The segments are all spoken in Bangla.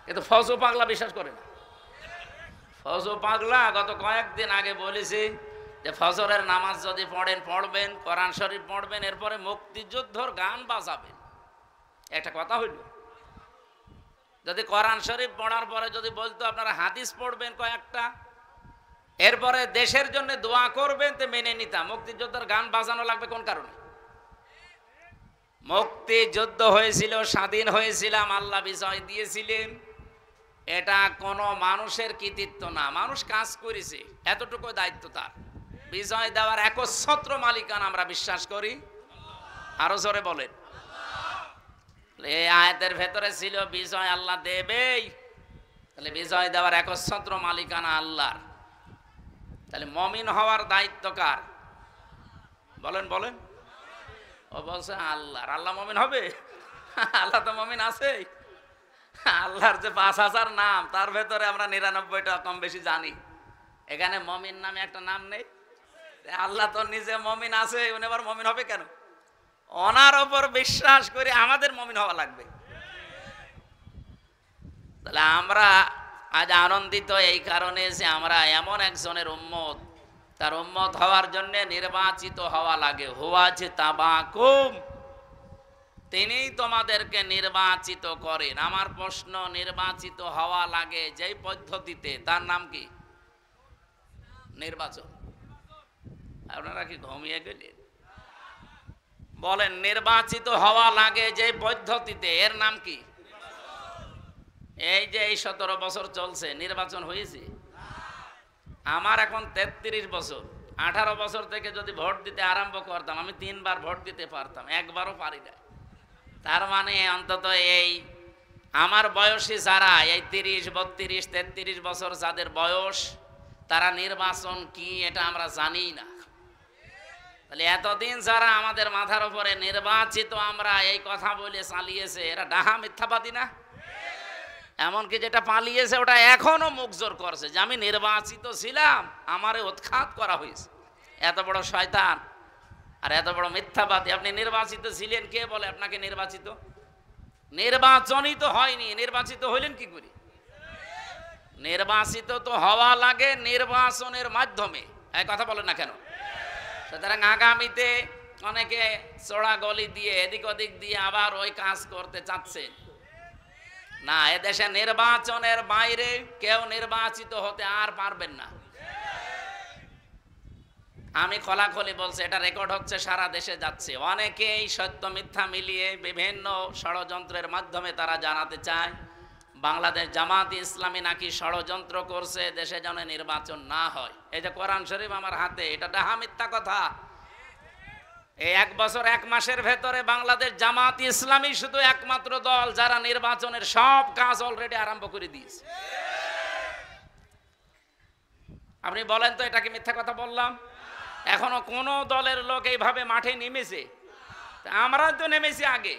কিন্তু ফজু পাগলা বিশ্বাস করে না। ফজু পাগলা গত কয়েকদিন আগে বলেছি যে ফজরের নামাজ যদি পড়বেন, কোরআন শরীফ পড়বেন, এরপরে মুক্তিযুদ্ধর গান বাজাবেন। একটা কথা হইল, যদি কোরআন শরীফ পড়ার পরে যদি বলতো আপনারা হাদিস পড়বেন কয়েকটা, এরপরে দেশের জন্য দোয়া করবেন, তো মেনে নিতাম। মুক্তিযুদ্ধের গান বাজানো লাগবে কোন কারণে? মুক্তিযুদ্ধ হয়েছিল, স্বাধীন হয়েছিলাম, আল্লাহ বিজয় দিয়েছিলেন। এটা কোনো মানুষের কৃতিত্ব না, মানুষ কাজ করেছে, এতটুকু দায়িত্ব তার। বিজয় দেওয়ার একচ্ছত্র মালিকানা আমরা বিশ্বাস করি। আরো জোরে বলেন। এই আয়াতের ভেতরে ছিল বিজয় আল্লাহ দেবেই, তাহলে বিজয় দেওয়ার একচ্ছত্র মালিকানা আল্লাহর। তাহলে মমিন হওয়ার দায়িত্ব কার? বলেন বলেন। ও বলছে আল্লাহর। আল্লাহ মমিন হবে? আল্লাহ তো মমিন আছে। আল্লাহর যে ৫,০০০ নাম, তার ভেতরে আমরা ৯৯টা কম বেশি জানি। এখানে মমিন নামে একটা নাম নেই। আল্লাহ তো নিজে মমিন আছে, উনি আবার মমিন হবে কেন? ওনার ওপর বিশ্বাস করে আমাদের মমিন হওয়া লাগবে। তাহলে আমরা আজ আনন্দিত এই কারণে যে আমরা এমন একজনের উম্মত, তার উম্মত হওয়ার জন্য নির্বাচিত হওয়া লাগে। হুয়াজে তাবাকুম, তিনি তোমাদেরকে নির্বাচিত করেন। আমার প্রশ্ন, নির্বাচিত হওয়া লাগে যেই পদ্ধতিতে, তার নাম কি? নির্বাচন। আপনারা কি ঘুমিয়ে গেলেন? বলেন, নির্বাচিত হওয়া লাগে যে পদ্ধতিতে, এর নাম কি? এই যে এই 17 বছর চলছে, নির্বাচন হয়েছে? আমার এখন 33 বছর। 18 বছর থেকে যদি ভোট দিতে আরম্ভ করতাম, আমি 3 বার ভোট দিতে পারতাম, একবারও পারি না। তার মানে অন্তত এই আমার বয়সী যারা, এই 30, 32, 33 বছর যাদের বয়স, তারা নির্বাচন কি এটা আমরা জানি না। তাহলে এতদিন যারা আমাদের মাথার উপরে নির্বাচিত আমরা এই কথা বলে চালিয়েছে, এরা ডাহা মিথ্যাবাদী না? এমনকি যেটা পালিয়েছে ওটা এখনো মুখ জোর করছে যে আমি নির্বাচিত ছিলাম, আমারে উৎখাত করা হয়েছে। এত বড় শয়তান আর এত বড় মিথ্যাবাদী। আপনি নির্বাচিত ছিলেন, কে বলে আপনাকে নির্বাচিত? নির্বাচনই তো হয়নি, নির্বাচিত হইলেন কি করে? নির্বাচিত তো হওয়া লাগে নির্বাচনের মাধ্যমে। এই কথা বলেন না কেন? সুতরাং আগামীতে অনেকে চড়া গলি দিয়ে এদিক ওদিক দিয়ে আবার ওই কাজ করতে চাচ্ছে না। এদেশে নির্বাচনের বাইরে কেউ নির্বাচিত হতে আর পারবেন না। আমি খোলাখুলি বলছি, এটা রেকর্ড হচ্ছে, সারা দেশে যাচ্ছে। অনেকেই সত্য মিথ্যা মিলিয়ে বিভিন্ন ষড়যন্ত্রের মাধ্যমে তারা জানাতে চায় বাংলাদেশ জামাত ইসলামী নাকি ষড়যন্ত্র করছে দেশে যেন নির্বাচন না হয়। এই যে কোরআন শরীফ আমার হাতে, এটা ডাহা মিথ্যা কথা। এই 1 বছর 1 মাসের ভেতরে বাংলাদেশ জামাত ইসলামী শুধু একমাত্র দল যারা নির্বাচনের সব কাজ অলরেডি আরম্ভ করে দিয়েছে। আপনি বলেন তো, এটা কি মিথ্যা কথা বললাম? এখনো কোন দলের লোক এইভাবে মাঠে নেমেছে? আমরা তো নেমেছি আগে।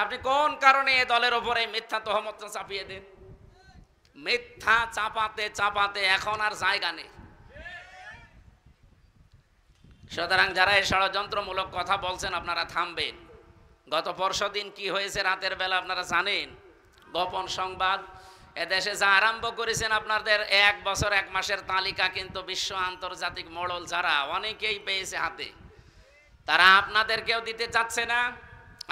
আপনি কোন কারণে এই দলের উপরে মিথ্যা তহমত চাপিয়ে দেন? মিথ্যা চাপাতে চাপাতে এখন আর জায়গা নেই। সুতরাং যারা এই ষড়যন্ত্রমূলক কথা বলছেন, আপনারা থামবেন। গত পরশুদিন কি হয়েছে রাতের বেলা আপনারা জানেন। গোপন সংবাদ এদেশে যা আরম্ভ করেছেন, আপনাদের 1 বছর 1 মাসের তালিকা কিন্তু বিশ্ব আন্তর্জাতিক মোড়ল যারা অনেকেই পেয়েছে হাতে, তারা আপনাদেরকেও দিতে চাচ্ছে না।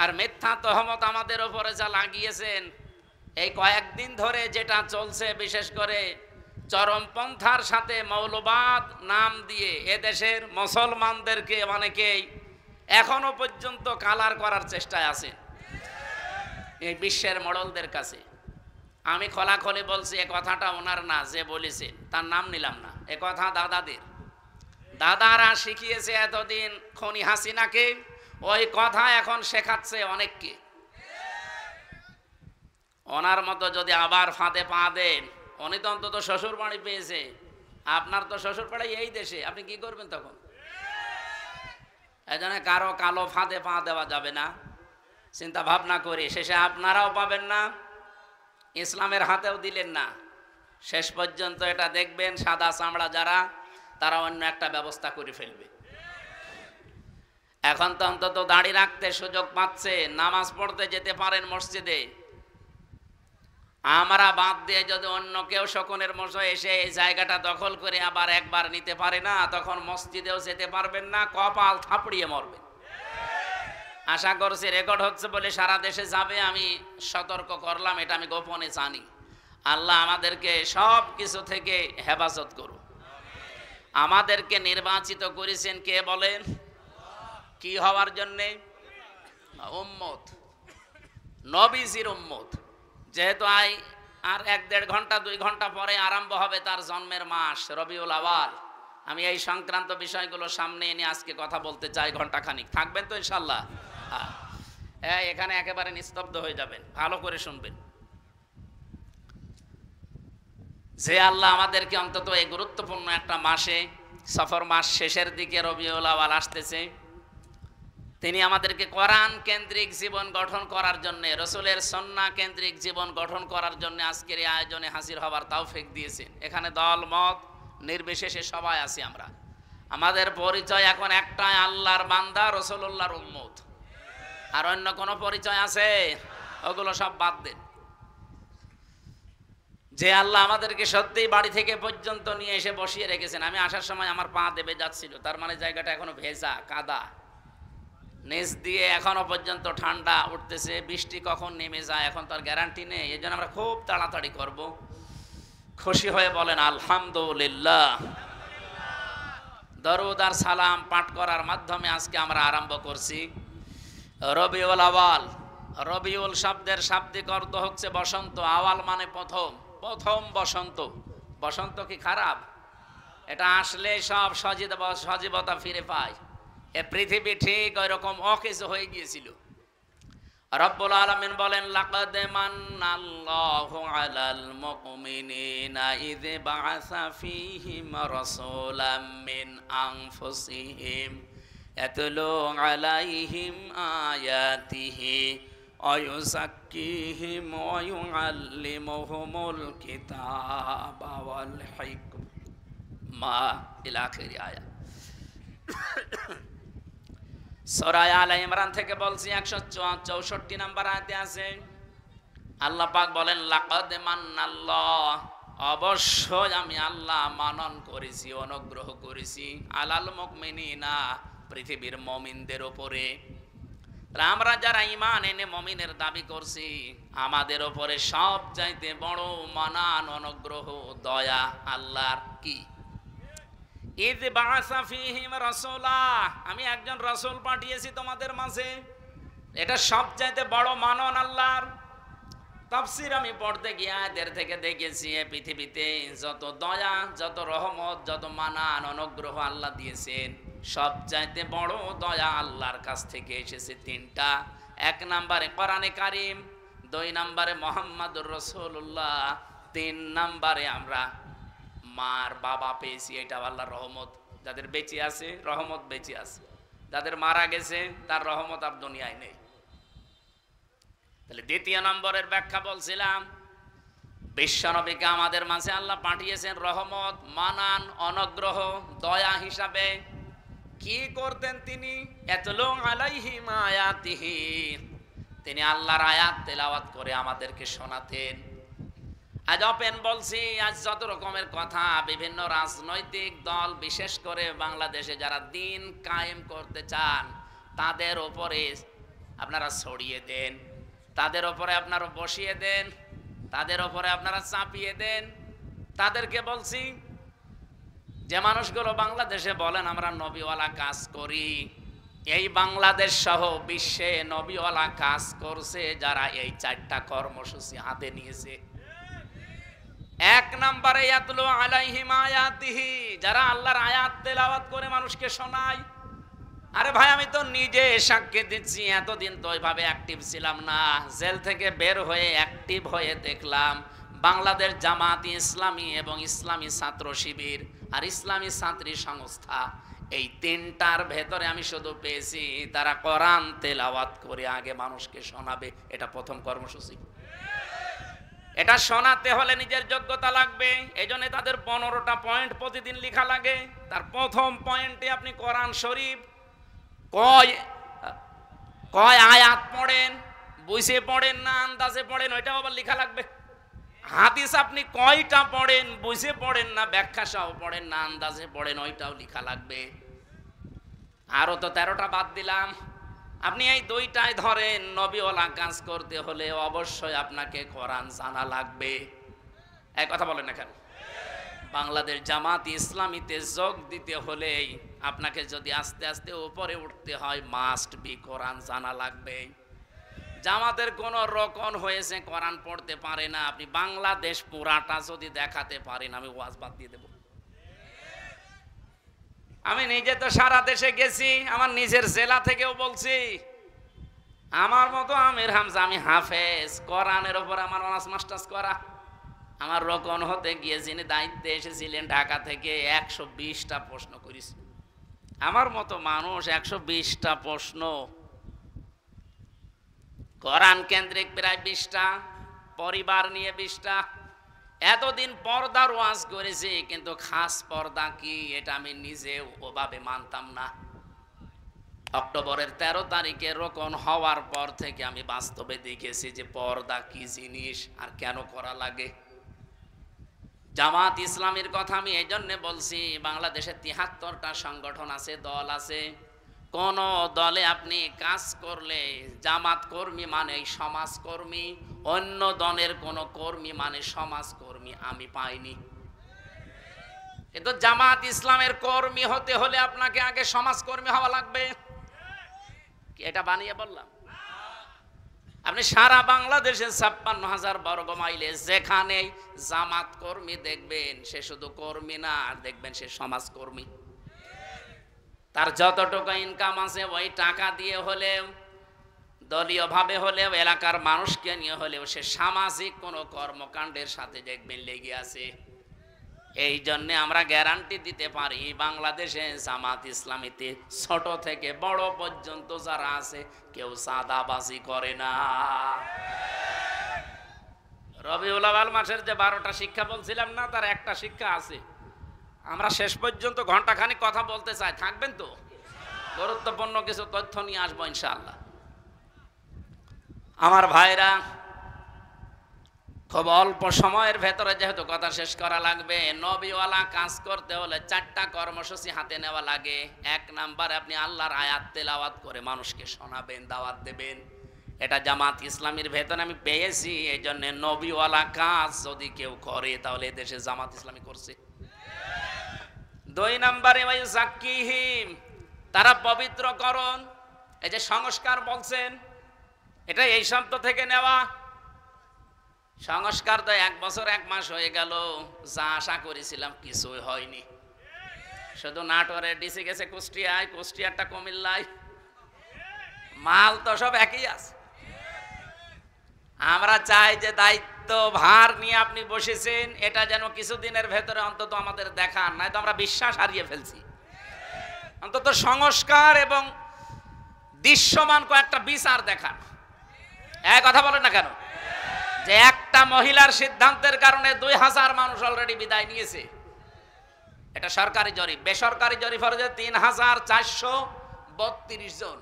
আর মিথ্যা তহমত আমাদের ওপরে যা লাগিয়েছেন, এই কয়েকদিন ধরে যেটা চলছে, বিশেষ করে চরমপন্থার সাথে মৌলবাদ নাম দিয়ে এদেশের মুসলমানদেরকে অনেকেই এখনো পর্যন্ত কালার করার চেষ্টায় আছে এই বিশ্বের মোড়লদের কাছে। আমি খোলাখুলি বলছি, এ কথাটা ওনার না, যে বলেছে তার নাম নিলাম না। এ কথা দাদাদের, দাদারা শিখিয়েছে এতদিন খনি হাসিনাকে, ওই কথা এখন শেখাচ্ছে অনেককে। ওনার মতো যদি আবার ফাঁদে পা দেন, উনি তো অন্তত শ্বশুর বাড়ি পেয়েছে, আপনার তো শ্বশুর বাড়ি এই দেশে, আপনি কি করবেন তখন? এই জন্য কারো কালো ফাঁদে পা দেওয়া যাবে না, চিন্তা ভাবনা করে। শেষে আপনারাও পাবেন না, ইসলামের হাতেও দিলেন না। শেষ পর্যন্ত এটা দেখবেন সাদা চামড়া যারা, তারা অন্য একটা ব্যবস্থা করে ফেলবে। এখন তো অন্তত দাড়ি রাখতে সুযোগ পাচ্ছে, নামাজ পড়তে যেতে পারেন মসজিদে। আমরা বাদ দিয়ে যদি অন্য কেউ শকুনের মতো এসে এই জায়গাটা দখল করে আবার একবার নিতে পারে না, তখন মসজিদেও যেতে পারবেন না, কপাল থাপড়িয়ে মরবেন। আশা করছি রেকর্ড হচ্ছে বলে সারা দেশে যাবে, আমি সতর্ক করলাম, এটা আমি গোপনে জানি। আল্লাহ আমাদেরকে সব কিছু থেকে হেফাজত করুন। আমাদেরকে নির্বাচিত করেছেন কে বলেন? কি হওয়ার জন্যে? উম্মত, নবীজির উম্মত। যেহেতু আর 1-1.5 ঘন্টা 2 ঘন্টা পরে আরম্ভ হবে তার জন্মের মাস রবিউল আওয়াল, আমি এই সংক্রান্ত বিষয়গুলো সামনে এনে আজকে কথা বলতে চাই ঘন্টাখানিক। থাকবেন তো ইনশাল্লাহ? হ্যাঁ, এখানে একেবারে নিস্তব্ধ হয়ে যাবেন, ভালো করে শুনবেন। যে আল্লাহ আমাদেরকে অন্তত এই গুরুত্বপূর্ণ একটা মাসে, সফর মাস শেষের দিকে রবিউল আওয়াল আসতেছে, তিনি আমাদেরকে কোরআন কেন্দ্রিক জীবন গঠন করার জন্য, রসুলের সুন্নাহ কেন্দ্রিক জীবন গঠন করার জন্য আজকের এই আয়োজনে হাজির হবার তৌফিক দিয়েছেন। এখানে দল মত নির্বিশেষে সবাই আছি আমরা। আমাদের পরিচয় এখন একটাই, আল্লাহর বান্দা, রসুলুল্লাহর উম্মত। আর অন্য কোনো পরিচয় আছে? ওগুলো সব বাদ দেন। যে আল্লাহ আমাদেরকে সত্যিই বাড়ি থেকে পর্যন্ত নিয়ে এসে বসিয়ে রেখেছেন। আমি আসার সময় আমার পা দেবে যাচ্ছিল, তার মানে জায়গাটা এখনো ভেজা, কাদা, নিচ দিয়ে এখনো পর্যন্ত ঠান্ডা উঠতেছে। বৃষ্টি কখন নেমে যায় এখন তার গ্যারান্টি নেই। এই জন্য আমরা খুব তাড়াতাড়ি করব। খুশি হয়ে বলেন আলহামদুলিল্লাহ। দরুদ আর সালাম পাঠ করার মাধ্যমে আজকে আমরা আরম্ভ করছি রবিউল আওয়াল। রবিউল শব্দের শাব্দিক অর্থ হচ্ছে বসন্ত। আওয়াল মানে প্রথম, প্রথম বসন্ত। বসন্ত কি খারাপ? এটা আসলে সব সজীবতা ফিরে পায়। এ পৃথিবী ঠিক ওই রকম অকেজ হয়ে গিয়েছিল। রব্বুল আলামিন বলেন, লাকাদ মান্নাল্লাহু আলাল মুমিনিনা ইয বাআসা ফীহিম রাসূলাম মিন আনফুসিহিম ইয়াতলু আলাইহিম আয়াতিহি ওয়া ইউযাক্কিহিম ওয়া ইউআল্লিমুহুমুল কিতাবা ওয়াল হিকমা ইলা আখির আয়াত। সূরা আলে ইমরান থেকে বলছি 164 নম্বর আয়াতে আছে, আল্লাহ পাক বলেন, লাকাদ মান্নাল্লাহ, অবশ্যই আমি আল্লাহ মানন করেছি, অনুগ্রহ করেছি, আলাল মুমিনিনা, পৃথিবীর মুমিনদের উপরে। আমরা যারা ঈমান এনে মুমিনের দাবি করছি, আমাদের উপরে সব চাইতে বড় মানান, অনুগ্রহ, দয়া আল্লাহর কি? ইয বাআসা ফীহিম রাসূলা, আমি একজন রাসূল পাঠিয়েছি তোমাদের মাঝে। এটা সবচাইতে বড় মানন আল্লাহর। তাফসীর আমি পড়তে গিয়ে এদের থেকে দেখেছি এই পৃথিবীতে যত দয়া, যত রহমত, যত মানান, অনুগ্রহ আল্লাহ দিয়েছেন, সবচাইতে বড় দয়া আল্লাহর কাছ থেকে এসেছে 3টা। 1 নম্বরে কোরআনে কারীম, 2 নম্বরে মুহাম্মাদুর রাসূলুল্লাহ, 3 নম্বরে আমরা মার বাবা পেয়েছি। এটা আল্লাহর রহমত। যাদের বেঁচে আছে রহমত বেঁচে আছে, যাদের মারা গেছে তার রহমত আর দুনিয়ায় নেই। তাহলে 2 নম্বরের ব্যাখ্যা বলছিলাম, বিশ্বনবীকে আমাদের মাঝে আল্লাহ পাঠিয়েছেন রহমত, মানান, অনুগ্রহ, দয়া হিসাবে। কি করতেন তিনি? ইয়াতলু আলাইহিম আয়াতিহি, তিনি আল্লাহর আয়াত তেলাওয়াত করে আমাদেরকে শোনাতেন। আজ ওপেন বলছি, আজ যত রকমের কথা বিভিন্ন রাজনৈতিক দল, বিশেষ করে বাংলাদেশে যারা দিন কায়েম করতে চান, তাদের উপরে আপনারা ছড়িয়ে দেন, তাদের উপরে আপনারা বসিয়ে দেন, তাদের উপরে আপনারা চাপিয়ে দেন। তাদেরকে বলছি, যে মানুষগুলো বাংলাদেশে বলেন আমরা নবীওয়ালা কাজ করি, এই বাংলাদেশ সহ বিশ্বে নবীওয়ালা কাজ করছে যারা এই 4টা কর্মসূচি হাতে নিয়েছে। 1 নম্বরে ইয়াতলু আলাইহিম আয়াতিহি, যারা আল্লাহর আয়াত তেলাওয়াত করে মানুষকে শোনায়। আরে ভাই, আমি তো নিজে সাক্ষী দিচ্ছি, এতদিন তো ওইভাবে অ্যাক্টিভ ছিলাম না। জেল থেকে বের হয়ে অ্যাক্টিভ হয়ে দেখলাম বাংলাদেশ জামাত ইসলামী এবং ইসলামী ছাত্র শিবির আর ইসলামী ছাত্রী সংস্থা, এই 3টার ভেতরে আমি শুধু পেয়েছি তারা কোরআন তেলাওয়াত করে আগে মানুষকে শোনাবে। এটা প্রথম কর্মসূচি। এটা শোনাতে হলে নিজের যোগ্যতা লাগবে। এই জন্য তাদের 15টা পয়েন্ট প্রতিদিন লেখা লাগে। তার প্রথম পয়েন্টে আপনি কোরআন শরীফ কয় আয়াত পড়েন, বুঝে পড়েন না আন্দাজে পড়েন, ওইটাও আবার লেখা লাগবে। হাদিস আপনি কয়টা পড়েন, বুঝে পড়েন না, ব্যাখ্যা সহ পড়েন না, আন্দাজে পড়েন, ওইটাও লেখা লাগবে। আরো তো 13টা বাদ দিলাম। আপনি এই দুইটাই ধরেন, নবীওয়ালা কাজ করতে হলে অবশ্যই আপনাকে কোরআন জানা লাগবে। এক কথা বলেন না কেন? বাংলাদেশ জামাত ইসলামীতে যোগ দিতে হলে আপনাকে যদি আস্তে আস্তে উপরে উঠতে হয়, মাস্ট বি কোরআন জানা লাগবে। জামাতের কোন রকম হয়েছে কোরআন পড়তে পারে না, আপনি বাংলাদেশ পুরাটা যদি দেখাতে পারেন, আমি ওয়াজ বাদ দিয়ে দেব। আমি নিজে তো সারা দেশে গেছি, আমার নিজের জেলা থেকেও বলছি। আমার মতো আমির হামজা, আমি হাফেজ, কোরআনের ওপর আমার অনার্স মাস্টার্স করা। আমার রকম হতে গিয়ে যিনি দায়িত্বে এসেছিলেন ঢাকা থেকে, 120টা প্রশ্ন করেছি। আমার মতো মানুষ 120টা প্রশ্ন, কোরআন কেন্দ্রিক প্রায় 20টা, পরিবার নিয়ে 20টা। এতদিন পর্দার ওয়াজ করেছি, কিন্তু খাস পর্দা কি এটা আমি নিজেও ওভাবে মানতাম না। অক্টোবরের 13 তারিখে রোকন হওয়ার পর থেকে আমি বাস্তবে দেখেছি যে পর্দা কি জিনিস আর কেন করা লাগে। জামাত ইসলামীর কথা আমি এই জন্য বলছি, বাংলাদেশে 73টা সংগঠন আছে, দল আছে। কোন দলে আপনি কাজ করলে জামাত কর্মী মানে সমাজকর্মী, অন্য দলের কোন কর্মী মানে সমাজকর্মী আমি পাইনি। কিন্তু জামাত ইসলামের কর্মী হতে হলে আপনাকে আগে সমাজকর্মী হওয়া লাগবে। এটা বানিয়ে বললাম? আপনি সারা বাংলাদেশে 56,000 বর্গ মাইলে যেখানে জামাত কর্মী দেখবেন, সে শুধু কর্মী না, আর দেখবেন সে সমাজকর্মী। তার যতটুকু ইনকাম আছে ওই টাকা দিয়ে হলেও, দলীয় ভাবে হলেও, এলাকার মানুষকে নিয়ে হলেও সে সামাজিক কোনো কর্মকাণ্ডের সাথে দেখবেন লেগে আছে। এই জন্যে আমরা গ্যারান্টি দিতে পারি, বাংলাদেশে জামাত ইসলামীতে ছোট থেকে বড় পর্যন্ত যারা আছে কেউ চাঁদাবাজি করে না। রবিউল আউয়াল মাসের যে 12টা শিক্ষা বলছিলাম না, তার একটা শিক্ষা আছে। আমরা শেষ পর্যন্ত ঘন্টাখানিক কথা বলতে চাই, থাকবেন তো? গুরুত্বপূর্ণ কিছু তথ্য নিয়ে আসবো ইনশাআল্লাহ। আমার ভাইরা, খুব অল্প সময়ের ভেতরে যেহেতু কথা শেষ করা লাগবে, নবীওয়ালা কাজ করতে হলে 4টা কর্মসূচি হাতে নেওয়া লাগে। 1 নাম্বার, আপনি আল্লাহর আয়াত তেলাওয়াত করে মানুষকে শোনাবেন, দাওয়াত দেবেন। এটা জামাত ইসলামীর ভেতরে আমি পেয়েছি। এই জন্য নবীওয়ালা কাজ যদি কেউ করে তাহলে দেশে জামাত ইসলামী করছে। 2 নাম্বারে ওই যাক্কিহিম, তারা পবিত্রকরণ। এই যে সংস্কার বলছেন, এটা এই শব্দ থেকে নেওয়া। সংস্কার তো 1 বছর 1 মাস হয়ে গেল, যা আশা করেছিলাম কিছুই হয়নি। শুধু নাটোরে ডিসি গেছে কুষ্টিয়ায়, কুষ্টিয়ারটা কুমিল্লায়, মাল তো সব একই আছে। আমরা চাই যে দায়িত্ব ভার নিয়ে আপনি বসেছেন, এটা যেন কিছুদিনের ভেতরে অন্তত আমাদের দেখান, নয়তো আমরা বিশ্বাস হারিয়ে ফেলছি। অন্তত সংস্কার এবং দৃশ্যমান কয়েকটা বিচার দেখান। এক কথা বলেন না কেন? যে একটা মহিলার সিদ্ধান্তের কারণে 2000 মানুষ অলরেডি বিদায় নিয়েছে। এটা সরকারি জরিপ। বেসরকারি জরিপ হচ্ছে 3432 জন।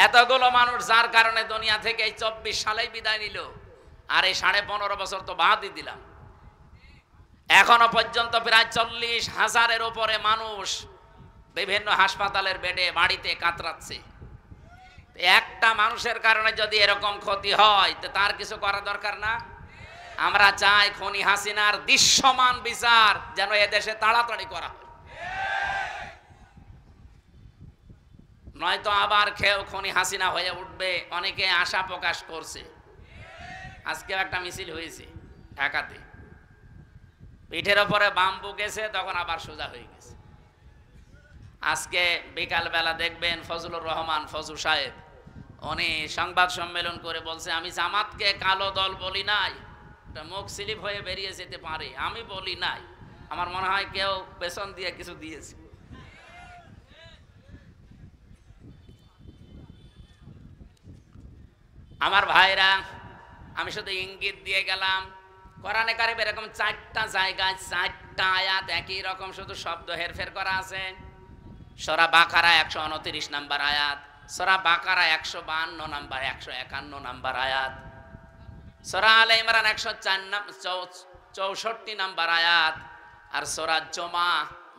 এতগুলো মানুষ যার কারণে দুনিয়া থেকে এই 24 সালেই বিদায় নিল, আর এই 15.5 বছর তো বাদই দিলাম। এখনো পর্যন্ত প্রায় 40,000-এর উপরে মানুষ বিভিন্ন হাসপাতালের বেডে, বাড়িতে কাতরাচ্ছে। একটা মানুষের কারণে যদি এরকম ক্ষতি হয়, তো তার কিছু করা দরকার না? আমরা চাই খনি হাসিনার দৃশ্যমান বিচার যেন এদেশে তাড়াতাড়ি করা হয়, নয়তো আবার কেউ খনি হাসিনা হয়ে উঠবে। অনেকে আশা প্রকাশ করছে। আজকেও একটা মিছিল হয়েছে ঢাকাতে, পিঠের ওপরে বাম্বু গেছে, তখন আবার সোজা হয়ে গেছে। আজকে বিকালবেলা দেখবেন ফজলুর রহমান ফজু সাহেব উনি সংবাদ সম্মেলন করে বলছে, আমি জামাতকে কালো দল বলি নাই, এটা মুখ স্লিপ হয়ে বেরিয়ে যেতে পারে, আমি বলি নাই। আমার মনে হয় কেউ পেছন দিয়ে কিছু দিয়েছে। আমার ভাইরা, আমি শুধু ইঙ্গিত দিয়ে গেলাম। কোরআনে কারিমে এরকম 4টা জায়গায় 4টা আয়াত একই রকম শুধু শব্দ হেরফের করা আছে। সূরা বাকারা 129 নম্বর আয়াত, সূরা বাকারা 152 নম্বর, 151 নম্বর আয়াত, সূরা আলে ইমরান 164 নাম্বার আয়াত আর সূরা জুমা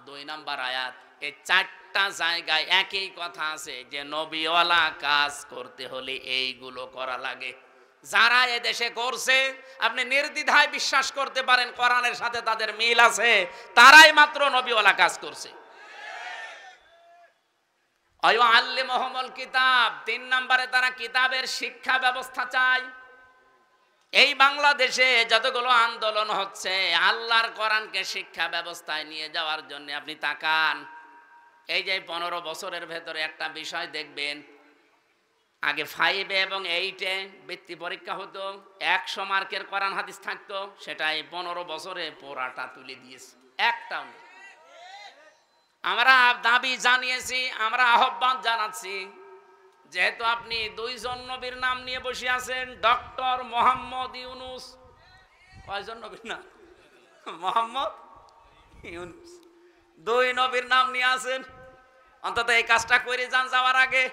2 নাম্বার আয়াত, এই চারটা জায়গায় একই কথা আছে যে নবীওয়ালা কাজ করতে হলে এইগুলো করা লাগে। যারা এদেশে করছে আপনি নির্দ্বিধায় বিশ্বাস করতে পারেন কোরআনের সাথে তাদের মিল আছে, তারাই মাত্র নবীওয়ালা কাজ করছে। আল্লিমুহুমুল কিতাব, 3 নম্বরে তারা কিতাবের শিক্ষা ব্যবস্থা চায়। এই বাংলাদেশে যতগুলো আন্দোলন হচ্ছে আল্লাহর কোরআনকে শিক্ষা ব্যবস্থায় নিয়ে যাওয়ার জন্য, আপনি তাকান এই যে 15 বছরের ভেতরে একটা বিষয় দেখবেন, আগে 5 এবং 8-এ বৃত্তি পরীক্ষা হতো, 100 মার্কের কোরআন হাদিস থাকতো, সেটাই 15 বছরে পুরাটা তুলে দিয়েছে, একটাও নেই। আমরা দাবি জানিয়েছি, আমরা আহ্বান জানাচ্ছি, যেহেতু আপনি 2 জন নবীর নাম নিয়ে বসে আছেন, ডক্টর মোহাম্মদ ইউনূস, কয়জন নবীর নাম? মোহাম্মদ ইউনূস, 2 নবীর নাম নিয়ে আছেন, অন্তত এই কাজটা করে যান যাওয়ার আগে।